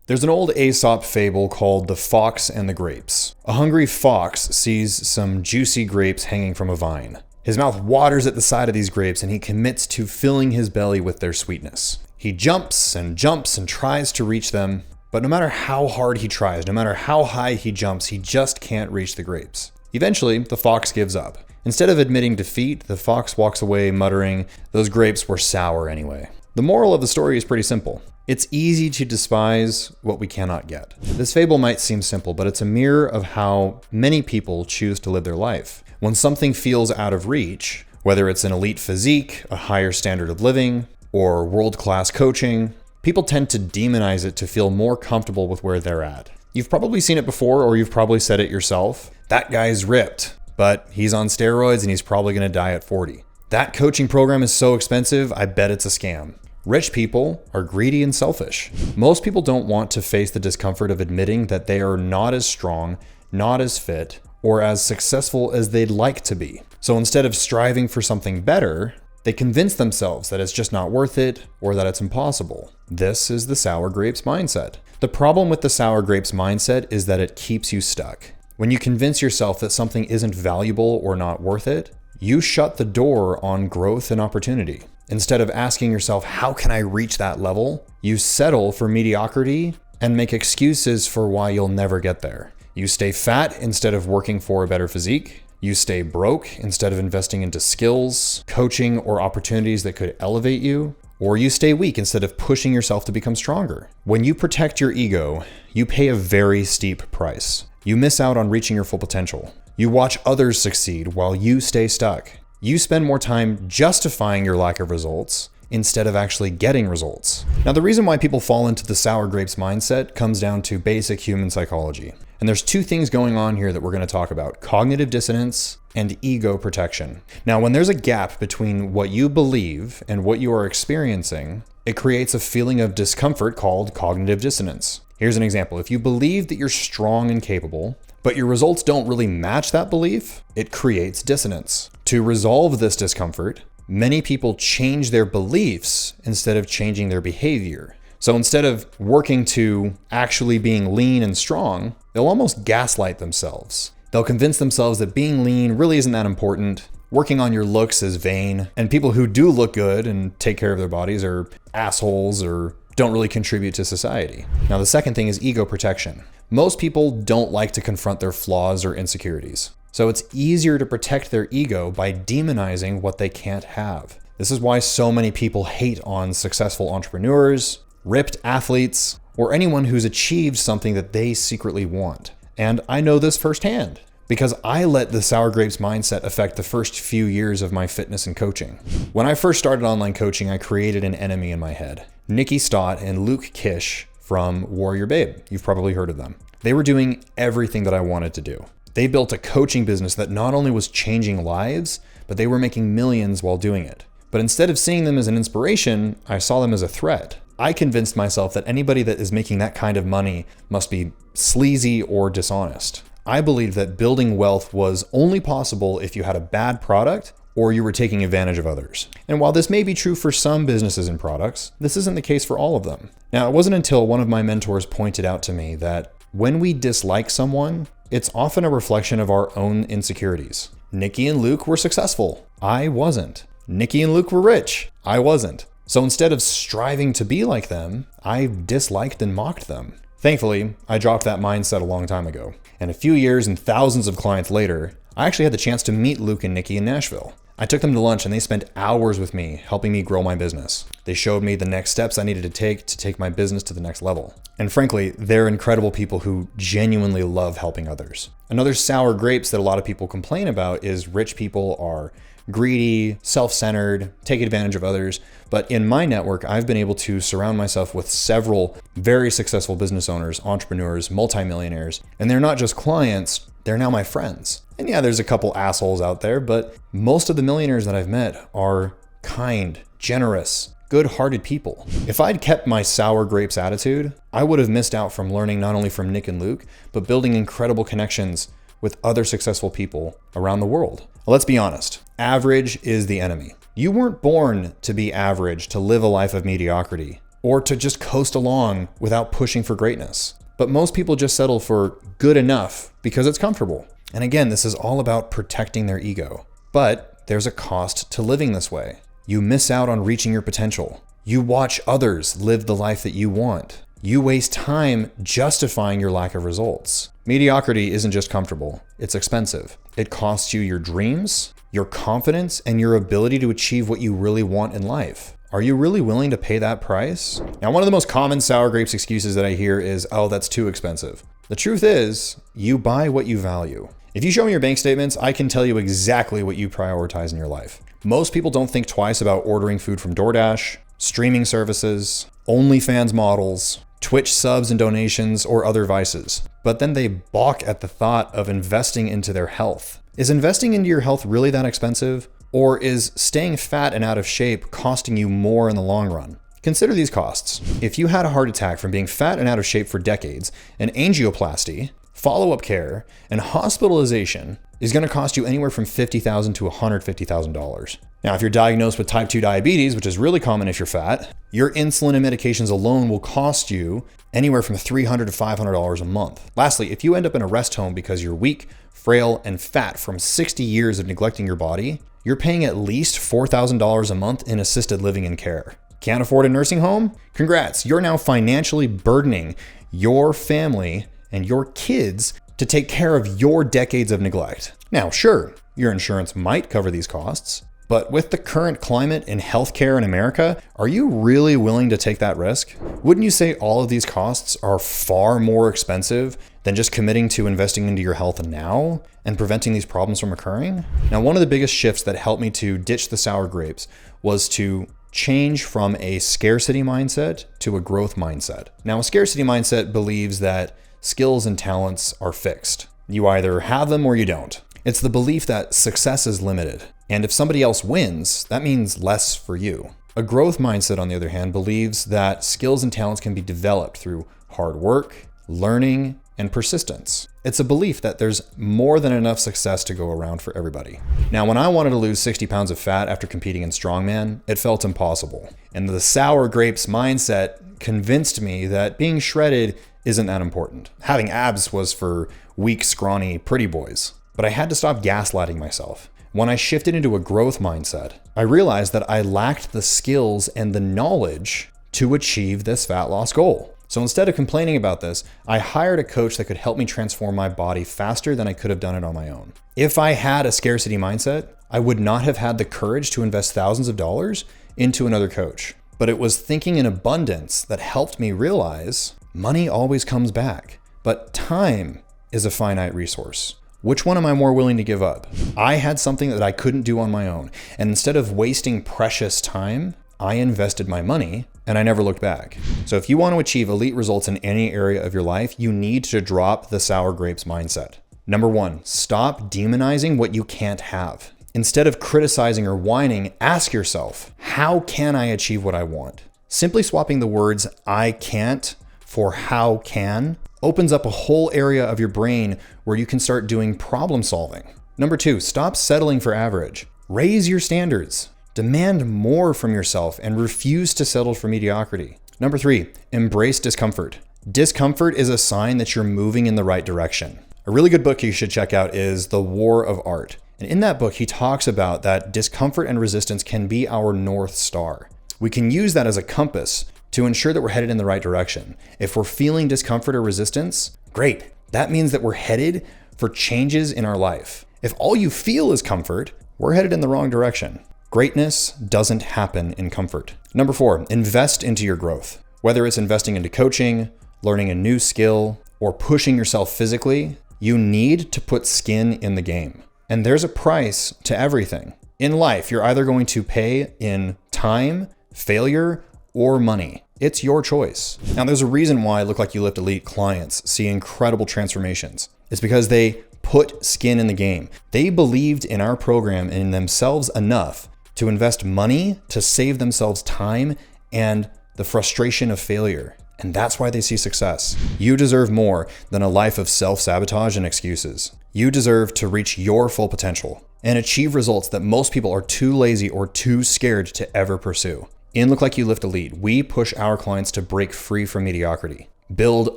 There's an old Aesop fable called The Fox and the Grapes. A hungry fox sees some juicy grapes hanging from a vine. His mouth waters at the sight of these grapes and he commits to filling his belly with their sweetness. He jumps and tries to reach them, but no matter how hard he tries, no matter how high he jumps, he just can't reach the grapes. Eventually, the fox gives up. Instead of admitting defeat, the fox walks away muttering, "Those grapes were sour anyway." The moral of the story is pretty simple. It's easy to despise what we cannot get. This fable might seem simple, but it's a mirror of how many people choose to live their life. When something feels out of reach, whether it's an elite physique, a higher standard of living, or world-class coaching, people tend to demonize it to feel more comfortable with where they're at. You've probably seen it before, or you've probably said it yourself. That guy's ripped, but he's on steroids and he's probably gonna die at 40. That coaching program is so expensive, I bet it's a scam. Rich people are greedy and selfish. Most people don't want to face the discomfort of admitting that they are not as strong, not as fit, or as successful as they'd like to be. So instead of striving for something better, they convince themselves that it's just not worth it or that it's impossible. This is the sour grapes mindset. The problem with the sour grapes mindset is that it keeps you stuck. When you convince yourself that something isn't valuable or not worth it, you shut the door on growth and opportunity. Instead of asking yourself, how can I reach that level? You settle for mediocrity and make excuses for why you'll never get there. You stay fat instead of working for a better physique. You stay broke instead of investing into skills, coaching, or opportunities that could elevate you. Or you stay weak instead of pushing yourself to become stronger. When you protect your ego, you pay a very steep price. You miss out on reaching your full potential. You watch others succeed while you stay stuck. You spend more time justifying your lack of results instead of actually getting results. Now, the reason why people fall into the sour grapes mindset comes down to basic human psychology. And there's two things going on here that we're going to talk about: cognitive dissonance and ego protection. Now, when there's a gap between what you believe and what you are experiencing, it creates a feeling of discomfort called cognitive dissonance. Here's an example. If you believe that you're strong and capable, but your results don't really match that belief, it creates dissonance. To resolve this discomfort, many people change their beliefs instead of changing their behavior. So instead of working to actually being lean and strong, they'll almost gaslight themselves. They'll convince themselves that being lean really isn't that important. Working on your looks is vain. And people who do look good and take care of their bodies are assholes or don't really contribute to society. Now, the second thing is ego protection. Most people don't like to confront their flaws or insecurities. So it's easier to protect their ego by demonizing what they can't have. This is why so many people hate on successful entrepreneurs, ripped athletes, or anyone who's achieved something that they secretly want. And I know this firsthand because I let the sour grapes mindset affect the first few years of my fitness and coaching. When I first started online coaching, I created an enemy in my head. Nikki Stott and Luke Kish from Warrior Babe. You've probably heard of them. They were doing everything that I wanted to do. They built a coaching business that not only was changing lives, but they were making millions while doing it. But instead of seeing them as an inspiration, I saw them as a threat. I convinced myself that anybody that is making that kind of money must be sleazy or dishonest. I believed that building wealth was only possible if you had a bad product or you were taking advantage of others. And while this may be true for some businesses and products, this isn't the case for all of them. Now, it wasn't until one of my mentors pointed out to me that when we dislike someone, it's often a reflection of our own insecurities. Nikki and Luke were successful. I wasn't. Nikki and Luke were rich. I wasn't. So instead of striving to be like them, I disliked and mocked them. Thankfully, I dropped that mindset a long time ago. And a few years and thousands of clients later, I actually had the chance to meet Luke and Nikki in Nashville. I took them to lunch and they spent hours with me helping me grow my business. They showed me the next steps I needed to take my business to the next level. And frankly, they're incredible people who genuinely love helping others. Another sour grapes that a lot of people complain about is rich people are greedy, self-centered, take advantage of others. But in my network, I've been able to surround myself with several very successful business owners, entrepreneurs, multimillionaires, and they're not just clients, they're now my friends. And yeah, there's a couple assholes out there, but most of the millionaires that I've met are kind, generous, good-hearted people. If I'd kept my sour grapes attitude, I would have missed out from learning not only from Nick and Luke, but building incredible connections with other successful people around the world. Let's be honest, average is the enemy. You weren't born to be average, to live a life of mediocrity. or to just coast along without pushing for greatness. But most people just settle for good enough because it's comfortable. And again, this is all about protecting their ego. But there's a cost to living this way. You miss out on reaching your potential. You watch others live the life that you want. You waste time justifying your lack of results. Mediocrity isn't just comfortable, it's expensive. It costs you your dreams, your confidence, and your ability to achieve what you really want in life. Are you really willing to pay that price? Now, one of the most common sour grapes excuses that I hear is, oh, that's too expensive. The truth is, you buy what you value. If you show me your bank statements, I can tell you exactly what you prioritize in your life. Most people don't think twice about ordering food from DoorDash, streaming services, OnlyFans models, Twitch subs and donations, or other vices. But then they balk at the thought of investing into their health. Is investing into your health really that expensive? Or is staying fat and out of shape costing you more in the long run? Consider these costs. If you had a heart attack from being fat and out of shape for decades, an angioplasty, follow-up care, and hospitalization is going to cost you anywhere from $50,000 to $150,000. Now, if you're diagnosed with type 2 diabetes, which is really common if you're fat, your insulin and medications alone will cost you anywhere from $300 to $500 a month. Lastly, if you end up in a rest home because you're weak, frail, and fat from 60 years of neglecting your body, you're paying at least $4,000 a month in assisted living and care. Can't afford a nursing home? Congrats, you're now financially burdening your family and your kids to take care of your decades of neglect. Now, sure, your insurance might cover these costs, but with the current climate in healthcare in America, are you really willing to take that risk? Wouldn't you say all of these costs are far more expensive than just committing to investing into your health now and preventing these problems from occurring? Now, one of the biggest shifts that helped me to ditch the sour grapes was to change from a scarcity mindset to a growth mindset. Now, a scarcity mindset believes that skills and talents are fixed. You either have them or you don't. It's the belief that success is limited. And if somebody else wins, that means less for you. A growth mindset, on the other hand, believes that skills and talents can be developed through hard work, learning, and persistence. It's a belief that there's more than enough success to go around for everybody. Now, when I wanted to lose 60 pounds of fat after competing in strongman, it felt impossible. And the sour grapes mindset convinced me that being shredded isn't that important. Having abs was for weak, scrawny, pretty boys. But I had to stop gaslighting myself. When I shifted into a growth mindset, I realized that I lacked the skills and the knowledge to achieve this fat loss goal. So instead of complaining about this, I hired a coach that could help me transform my body faster than I could have done it on my own. If I had a scarcity mindset, I would not have had the courage to invest thousands of dollars into another coach. But it was thinking in abundance that helped me realize money always comes back, but time is a finite resource. Which one am I more willing to give up? I had something that I couldn't do on my own, and instead of wasting precious time, I invested my money and I never looked back. So if you want to achieve elite results in any area of your life, you need to drop the sour grapes mindset. Number one, stop demonizing what you can't have. Instead of criticizing or whining, ask yourself, how can I achieve what I want? Simply swapping the words I can't for how can opens up a whole area of your brain where you can start doing problem solving. Number two, stop settling for average. Raise your standards. Demand more from yourself and refuse to settle for mediocrity. Number three, embrace discomfort. Discomfort is a sign that you're moving in the right direction. A really good book you should check out is The War of Art. And in that book, he talks about that discomfort and resistance can be our North Star. We can use that as a compass to ensure that we're headed in the right direction. If we're feeling discomfort or resistance, great. That means that we're headed for changes in our life. If all you feel is comfort, we're headed in the wrong direction. Greatness doesn't happen in comfort. Number four, invest into your growth. Whether it's investing into coaching, learning a new skill, or pushing yourself physically, you need to put skin in the game. And there's a price to everything. In life, you're either going to pay in time, failure, or money. It's your choice. Now, there's a reason why Look Like You Lift Elite clients see incredible transformations. It's because they put skin in the game. They believed in our program and in themselves enough to invest money to save themselves time and the frustration of failure. And that's why they see success. You deserve more than a life of self-sabotage and excuses. You deserve to reach your full potential and achieve results that most people are too lazy or too scared to ever pursue. In Look Like You Lift Elite, we push our clients to break free from mediocrity, build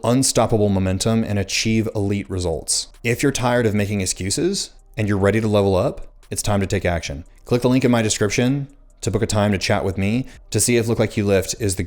unstoppable momentum, and achieve elite results. If you're tired of making excuses and you're ready to level up, it's time to take action. Click the link in my description to book a time to chat with me to see if Look Like You Lift is the good